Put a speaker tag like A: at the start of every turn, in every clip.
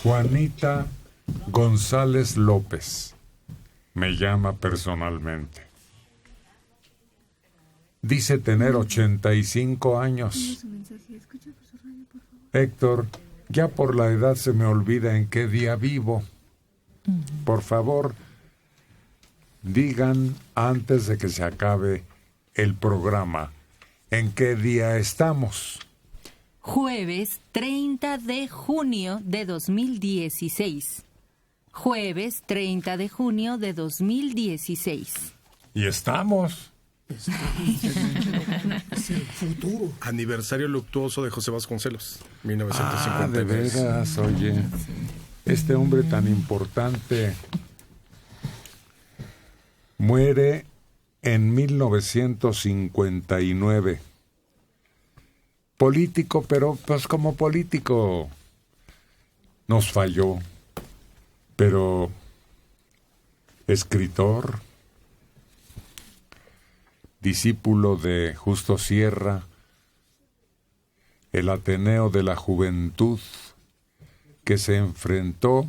A: Juanita González López me llama personalmente. Dice tener 85 años. Héctor, ya por la edad se me olvida en qué día vivo. Por favor, digan antes de que se acabe el programa en qué día estamos.
B: Jueves 30 de junio de 2016. Jueves 30 de junio de 2016.
A: Y estamos.
C: Es el futuro.
D: Aniversario luctuoso de José Vasconcelos, 1950.
A: De veras, oye. Este hombre tan importante muere en 1959. Político, pero pues como político nos falló. Pero escritor, discípulo de Justo Sierra, el Ateneo de la Juventud, que se enfrentó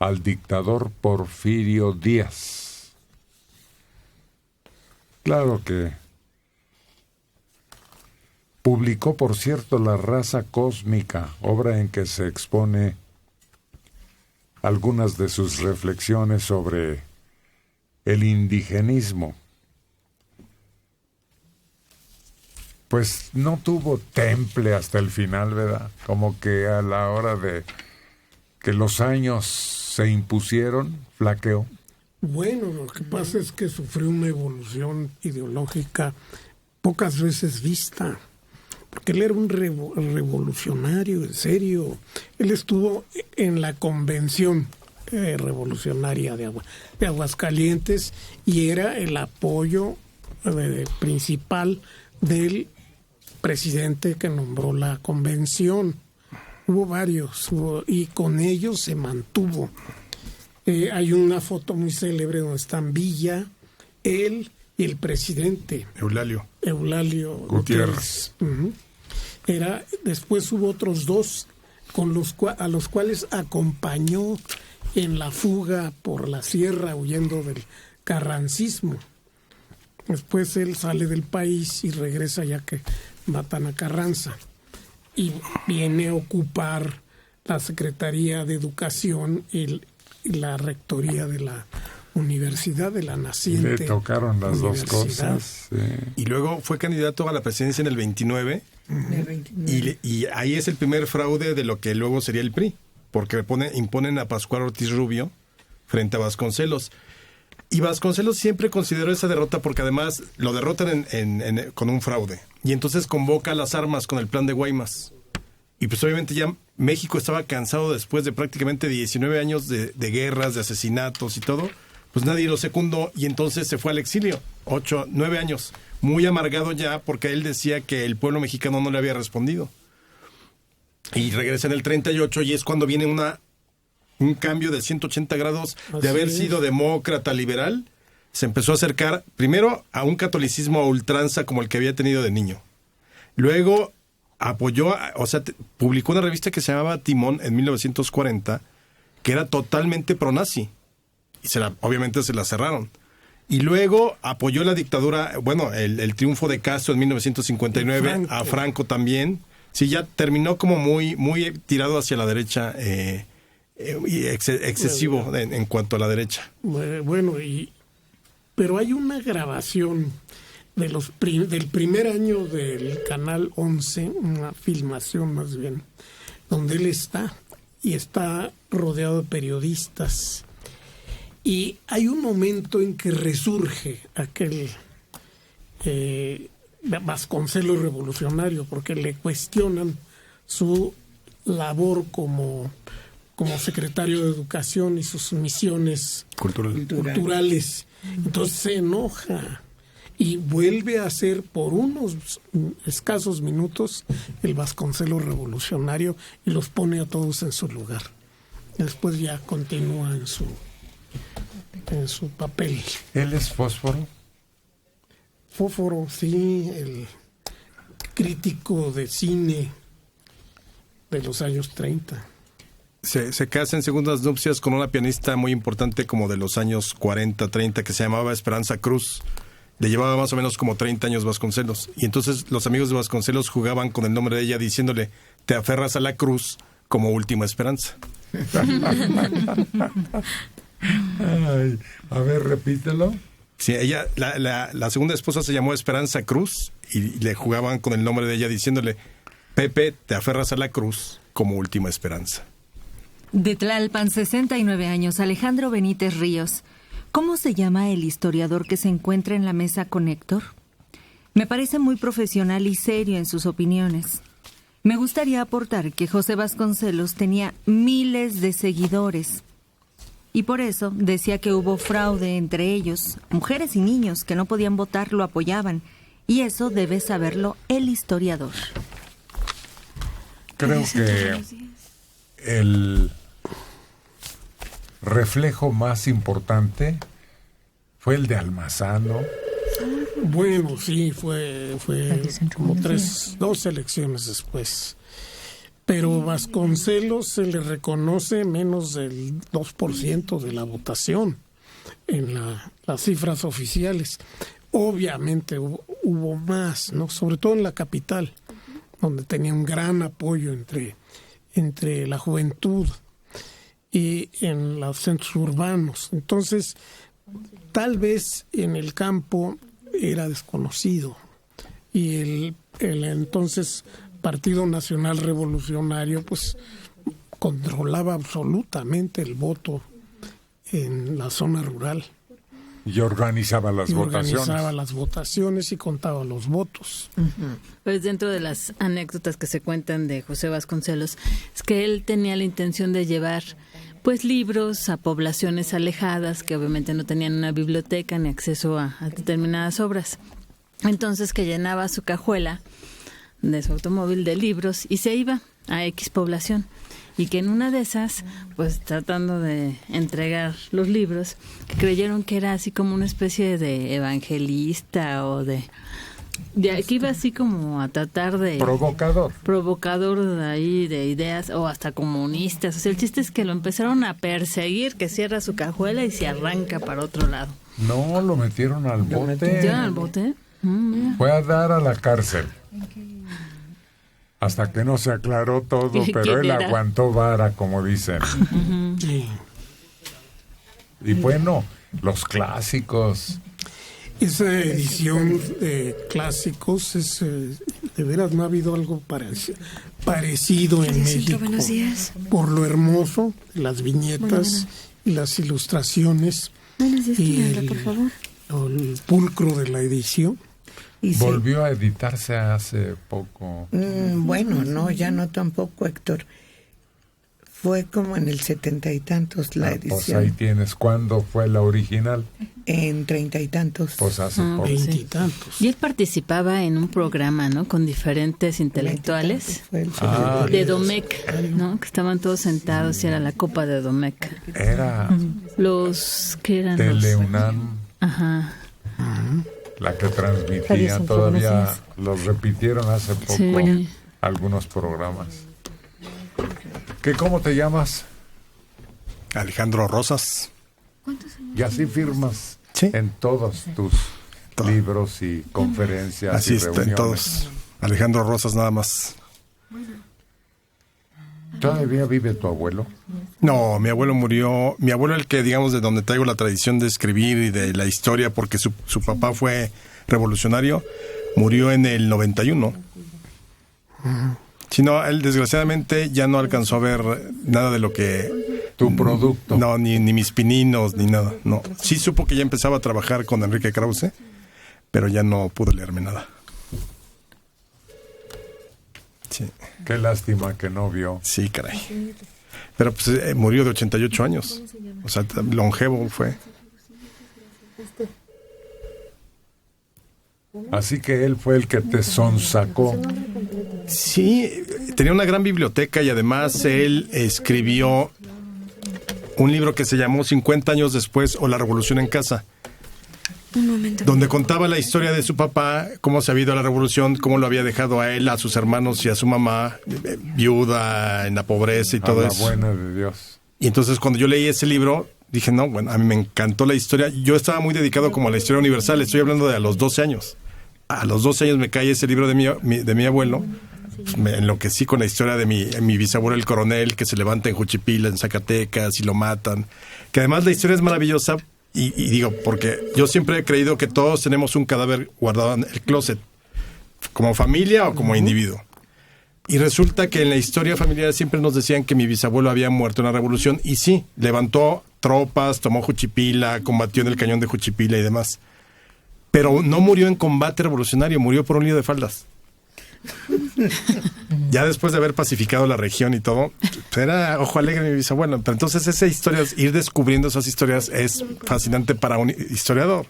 A: al dictador Porfirio Díaz. Claro que publicó, por cierto, La raza cósmica, obra en que se expone algunas de sus reflexiones sobre el indigenismo. Pues no tuvo temple hasta el final, ¿verdad? Como que a la hora de que los años se impusieron, flaqueó.
C: Bueno, lo que pasa es que sufrió una evolución ideológica pocas veces vista, porque él era un revolucionario, en serio. Él estuvo en la convención revolucionaria de Aguascalientes y era el apoyo principal del presidente que nombró la convención. Hubo varios y con ellos se mantuvo. Hay una foto muy célebre donde están Villa, él y el presidente
D: Eulalio
C: Gutiérrez. Después hubo otros dos a los cuales acompañó en la fuga por la sierra huyendo del carrancismo. Después él sale del país y regresa ya que matan a Carranza y viene a ocupar la Secretaría de Educación y la rectoría de la universidad, de la naciente.
A: Le tocaron las dos cosas. Sí.
D: Y luego fue candidato a la presidencia en el 29. Y ahí es el primer fraude de lo que luego sería el PRI, porque imponen a Pascual Ortiz Rubio frente a Vasconcelos. Y Vasconcelos siempre consideró esa derrota porque además lo derrotan con un fraude. Y entonces convoca a las armas con el plan de Guaymas. Y pues obviamente ya México estaba cansado después de prácticamente 19 años de guerras, de asesinatos y todo. Pues nadie lo secundó y entonces se fue al exilio. 9 años. Muy amargado ya porque él decía que el pueblo mexicano no le había respondido. Y regresa en el 38 y es cuando viene un cambio de 180 grados de haber sido demócrata, liberal. Se empezó a acercar primero a un catolicismo a ultranza como el que había tenido de niño. Luego apoyó, publicó una revista que se llamaba Timón en 1940, que era totalmente pro-nazi. Y obviamente se la cerraron. Y luego apoyó la dictadura, el triunfo de Castro en 1959, a Franco también. Sí, ya terminó como muy, muy tirado hacia la derecha, y excesivo en cuanto a la derecha.
C: Pero hay una grabación del primer año del Canal 11, una filmación más bien, donde él está rodeado de periodistas. Y hay un momento en que resurge aquel Vasconcelos revolucionario, porque le cuestionan su labor como secretario de Educación y sus misiones culturales. Entonces se enoja y vuelve a ser por unos escasos minutos el Vasconcelos revolucionario y los pone a todos en su lugar. Después ya continúa en su papel.
A: ¿Él es Fósforo?
C: Fósforo, sí, el crítico de cine de los años 30.
D: se casa en segundas nupcias con una pianista muy importante como de los años 40, 30, que se llamaba Esperanza Cruz. Le llevaba más o menos como 30 años Vasconcelos. Y entonces los amigos de Vasconcelos jugaban con el nombre de ella diciéndole, te aferras a la cruz como última esperanza.
A: Ay, a ver, repítelo.
D: Sí, ella, la segunda esposa se llamó Esperanza Cruz y le jugaban con el nombre de ella diciéndole, Pepe, te aferras a la cruz como última esperanza.
B: De Tlalpan, 69 años, Alejandro Benítez Ríos. ¿Cómo se llama el historiador que se encuentra en la mesa con Héctor? Me parece muy profesional y serio en sus opiniones. Me gustaría aportar que José Vasconcelos tenía miles de seguidores. Y por eso decía que hubo fraude entre ellos. Mujeres y niños que no podían votar lo apoyaban. Y eso debe saberlo el historiador.
A: Creo que el reflejo más importante fue el de Almazán, ¿no?
C: Bueno, sí, fue como 2 elecciones después. Pero Vasconcelos se le reconoce menos del 2% de la votación en las cifras oficiales. Obviamente hubo más, ¿no? Sobre todo en la capital, donde tenía un gran apoyo entre la juventud y en los centros urbanos. Entonces, tal vez en el campo era desconocido y el entonces Partido Nacional Revolucionario pues controlaba absolutamente el voto en la zona rural.
A: Y organizaba las votaciones.
C: Organizaba las votaciones y contaba los votos.
E: Pues dentro de las anécdotas que se cuentan de José Vasconcelos, es que él tenía la intención de llevar pues libros a poblaciones alejadas que obviamente no tenían una biblioteca ni acceso a determinadas obras. Entonces que llenaba su cajuela de su automóvil de libros y se iba a X población. Y que en una de esas, pues tratando de entregar los libros, que creyeron que era así como una especie de evangelista o de que iba así como a tratar de... Provocador de ahí, de ideas, o hasta comunistas. O sea, el chiste es que lo empezaron a perseguir, que cierra su cajuela y se arranca para otro lado.
A: No, lo metieron al bote.
E: ¿Metieron al bote?
A: Fue a dar a la cárcel. Hasta que no se aclaró todo, pero él aguantó vara, como dicen.
C: Sí.
A: Y bueno, los clásicos.
C: Esa edición de clásicos es de veras no ha habido algo parecido en México.
F: Buenos días.
C: Por lo hermoso, las viñetas y las ilustraciones.
F: Buenos días,
C: y
F: ¿quién habla, por favor?
C: El pulcro de la edición.
G: Y
A: volvió a editarse hace poco.
G: Bueno, no, ya no tampoco, Héctor. Fue como en el 70 y tantos la edición.
A: Pues ahí tienes. ¿Cuándo fue la original?
G: En 30 y tantos.
A: Pues hace poco.
C: 20 y tantos.
E: Y él participaba en un programa, ¿no? Con diferentes intelectuales de Domecq, ¿no? Que estaban todos sentados y era la copa de Domecq.
A: Era
E: los que eran
A: Teleunam.
E: Ajá.
A: La que transmitía, todavía los repitieron hace poco,
E: sí.
A: Algunos programas. ¿Cómo te llamas?
D: Alejandro Rosas.
A: Y así firmas en todos tus libros y conferencias.
D: Así
A: y
D: está,
A: reuniones.
D: En todos. Alejandro Rosas nada más.
A: ¿Todavía vive tu abuelo?
D: No, mi abuelo murió. Mi abuelo, el que, digamos, de donde traigo la tradición de escribir y de la historia, porque su papá fue revolucionario, murió en el 91. Si no, él desgraciadamente ya no alcanzó a ver nada de lo que...
A: Tu producto.
D: No, ni mis pininos, ni nada. No. Sí supo que ya empezaba a trabajar con Enrique Krause, pero ya no pudo leerme nada. Sí.
A: Qué lástima que no vio.
D: Sí, caray. Pero pues murió de 88 años. O sea, longevo fue.
A: Así que él fue el que te sonsacó.
D: Sí, tenía una gran biblioteca y además él escribió un libro que se llamó 50 años después o La Revolución en Casa, donde contaba la historia de su papá, cómo se había ido a la revolución, cómo lo había dejado a él, a sus hermanos y a su mamá, viuda, en la pobreza y todo eso.
A: A la buena de Dios.
D: Y entonces cuando yo leí ese libro, dije, no, bueno, a mí me encantó la historia. Yo estaba muy dedicado como a la historia universal, estoy hablando de a los 12 años. A los 12 años me cae ese libro de mi abuelo. Pues me enloquecí con la historia de mi bisabuelo, el coronel, que se levanta en Juchipila, en Zacatecas, y lo matan. Que además la historia es maravillosa. Y digo, porque yo siempre he creído que todos tenemos un cadáver guardado en el closet, como familia o como individuo. Y resulta que en la historia familiar siempre nos decían que mi bisabuelo había muerto en la revolución, y sí, levantó tropas, tomó Juchipila, combatió en el cañón de Juchipila y demás. Pero no murió en combate revolucionario, murió por un lío de faldas. Ya después de haber pacificado la región y todo, pues era ojo alegre mi bisabuelo. Pero entonces esa historia, ir descubriendo esas historias es fascinante para un historiador.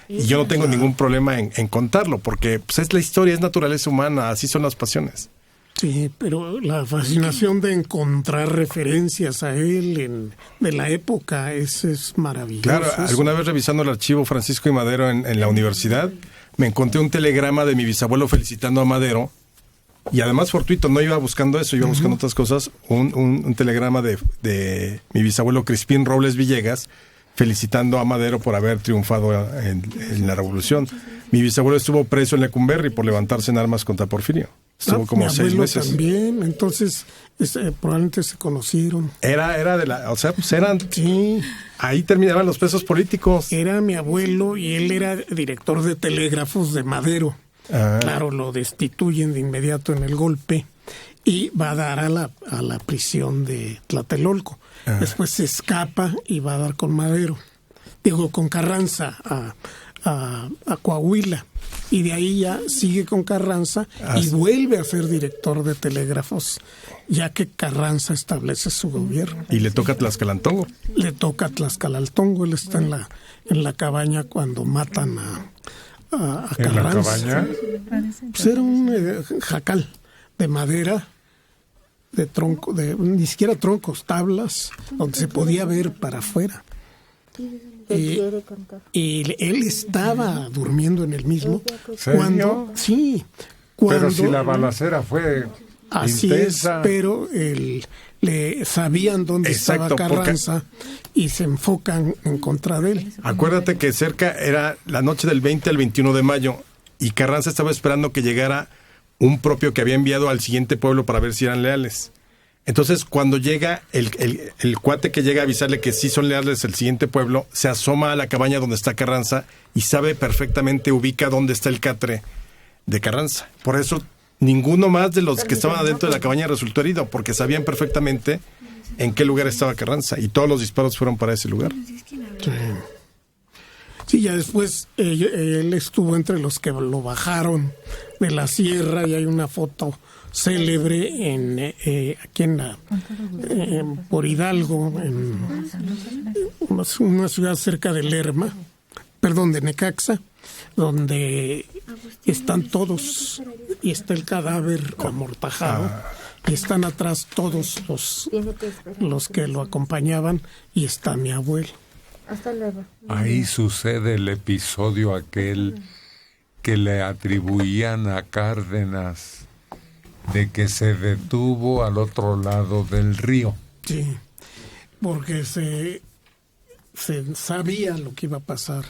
D: Y yo no tengo ningún problema en contarlo, porque pues, es la historia, es naturaleza humana, así son las pasiones.
C: Sí, pero la fascinación de encontrar referencias a él de la época es maravilloso.
D: Claro, alguna vez revisando el archivo Francisco y Madero en la universidad, me encontré un telegrama de mi bisabuelo felicitando a Madero, y además fortuito, no iba buscando eso, iba buscando otras cosas, un telegrama de mi bisabuelo Crispín Robles Villegas, felicitando a Madero por haber triunfado en la revolución. Mi bisabuelo estuvo preso en Lecumberri por levantarse en armas contra Porfirio. Estuvo como 6 meses.
C: También, entonces probablemente se conocieron.
D: Era de la, o sea, pues eran.
C: Sí.
D: Ahí terminaban los presos políticos.
C: Era mi abuelo y él era director de telégrafos de Madero. Claro, lo destituyen de inmediato en el golpe y va a dar a la prisión de Tlatelolco. Después se escapa y va a dar con Madero. Digo, con Carranza a Coahuila. Y de ahí ya sigue con Carranza y vuelve a ser director de telégrafos, ya que Carranza establece su gobierno.
D: Y le toca Tlaxcalantongo.
C: Le toca Tlaxcalantongo. Él está en la cabaña cuando matan a Carranza.
A: ¿En la cabaña?
C: Pues era un jacal de madera, de tronco, ni siquiera troncos, tablas, donde se podía ver para afuera. Y él estaba durmiendo en el mismo.
A: ¿Serio?
C: Cuando,
A: pero si la balacera fue
C: así
A: intensa.
C: Es, pero le sabían dónde estaba Carranza y se enfocan en contra de él.
D: Acuérdate que cerca era la noche del 20 al 21 de mayo y Carranza estaba esperando que llegara un propio que había enviado al siguiente pueblo para ver si eran leales. Entonces, cuando llega el cuate que llega a avisarle que sí son leales el siguiente pueblo, se asoma a la cabaña donde está Carranza y sabe perfectamente, ubica dónde está el catre de Carranza. Por eso, ninguno más de los que estaban adentro de la cabaña resultó herido, porque sabían perfectamente en qué lugar estaba Carranza, y todos los disparos fueron para ese lugar.
C: Sí, ya después él estuvo entre los que lo bajaron de la sierra, y hay una foto célebre aquí por Hidalgo, en una ciudad cerca de Lerma, de Necaxa, donde están todos y está el cadáver amortajado y están atrás todos los que lo acompañaban y está mi abuelo.
F: Hasta luego.
A: Ahí sucede el episodio aquel que le atribuían a Cárdenas de que se detuvo al otro lado del río.
C: Sí, porque se sabía lo que iba a pasar.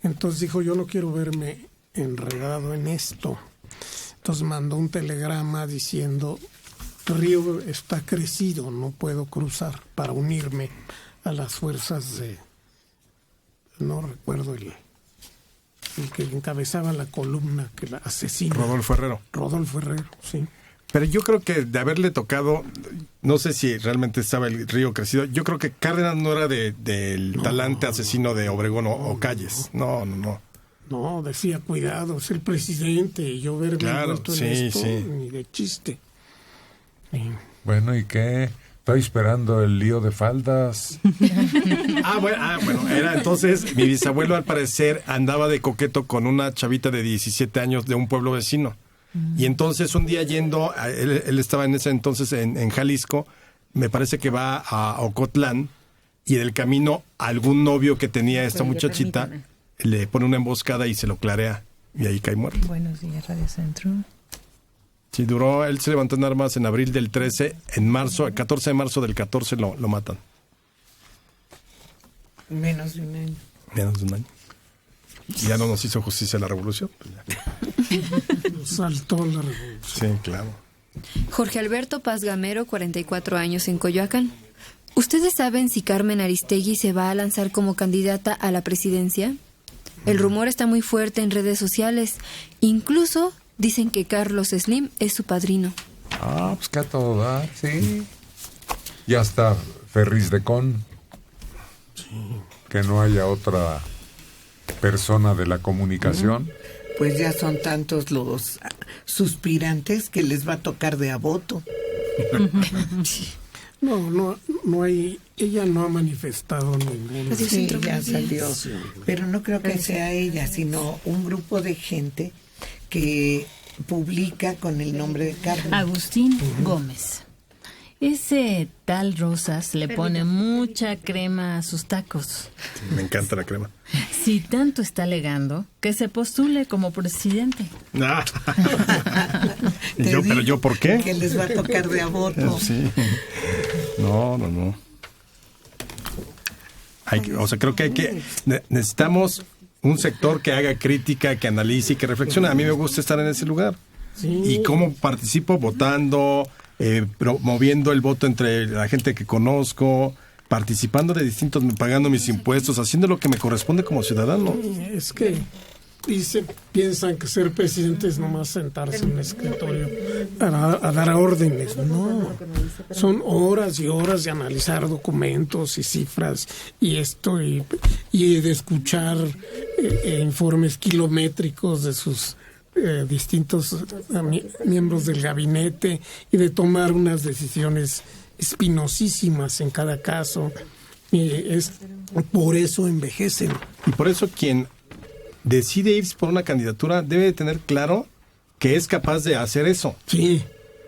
C: Entonces dijo, yo no quiero verme enredado en esto. Entonces mandó un telegrama diciendo, el río está crecido, no puedo cruzar, para unirme a las fuerzas de... No recuerdo el que encabezaba la columna que la asesina.
D: Rodolfo Herrero,
C: sí.
D: Pero yo creo que de haberle tocado, no sé si realmente estaba el río crecido, yo creo que Cárdenas no era del talante asesino de Obregón o Calles. No.
C: No, decía, cuidado, es el presidente, y yo verme envuelto en esto, ni de chiste. Sí.
A: Bueno, ¿y qué? Estoy esperando el lío de faldas.
D: Bueno, era entonces, mi bisabuelo al parecer andaba de coqueto con una chavita de 17 años de un pueblo vecino. Y entonces un día yendo, él estaba en ese entonces en Jalisco, me parece que va a Ocotlán, y en el camino algún novio que tenía esta muchachita le pone una emboscada y se lo clarea y ahí cae muerto.
F: Buenos días, Radio Centro.
D: Sí, él se levantó en armas en abril del 13, el 14 de marzo del 14 lo matan.
G: Menos de un año.
D: Menos de un año. Y ya no nos hizo justicia la revolución.
C: Saltó la revolución.
D: Sí, claro.
H: Jorge Alberto Paz Gamero, 44 años, en Coyoacán. ¿Ustedes saben si Carmen Aristegui se va a lanzar como candidata a la presidencia? El rumor está muy fuerte en redes sociales. Incluso dicen que Carlos Slim es su padrino.
A: Ah, pues que a todo dar, sí. Ya está Ferris de Con. Sí. Que no haya otra persona de la comunicación.
G: Pues ya son tantos los suspirantes que les va a tocar de a voto.
C: No hay, ella no ha manifestado ningún.
G: Sí, ya salió. Pero no creo que sea ella, sino un grupo de gente que publica con el nombre de Carmen.
E: Agustín Gómez. Ese tal Rosas le pone mucha crema a sus tacos.
D: Me encanta la crema.
E: Si tanto está alegando, que se postule como presidente.
D: ¿Pero yo por qué?
G: Que les va a tocar de a voto.
D: Sí. No. Creo que necesitamos un sector que haga crítica, que analice y que reflexione. A mí me gusta estar en ese lugar. Sí. ¿Y cómo participo? Votando, promoviendo el voto entre la gente que conozco, participando de distintos, pagando mis impuestos, haciendo lo que me corresponde como ciudadano.
C: Es que piensan que ser presidente es nomás sentarse en un escritorio a dar órdenes. No, son horas y horas de analizar documentos y cifras y de escuchar informes kilométricos de sus distintos miembros del gabinete y de tomar unas decisiones espinosísimas en cada caso. Por eso envejecen.
D: Y por eso quien decide irse por una candidatura debe de tener claro que es capaz de hacer eso.
C: Sí.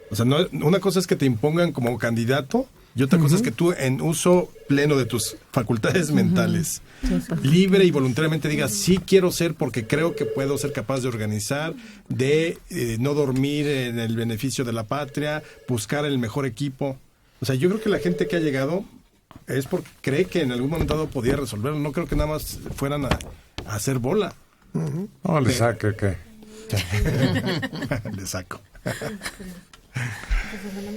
D: O sea, una cosa es que te impongan como candidato y otra cosa es que tú, en uso pleno de tus facultades mentales, libre y voluntariamente digas, sí quiero ser porque creo que puedo ser capaz de organizar, de no dormir en el beneficio de la patria, buscar el mejor equipo. O sea, yo creo que la gente que ha llegado es porque cree que en algún momento dado podía resolverlo. No creo que nada más fueran a hacer bola.
A: No, le saque, ¿qué?
D: Le saco.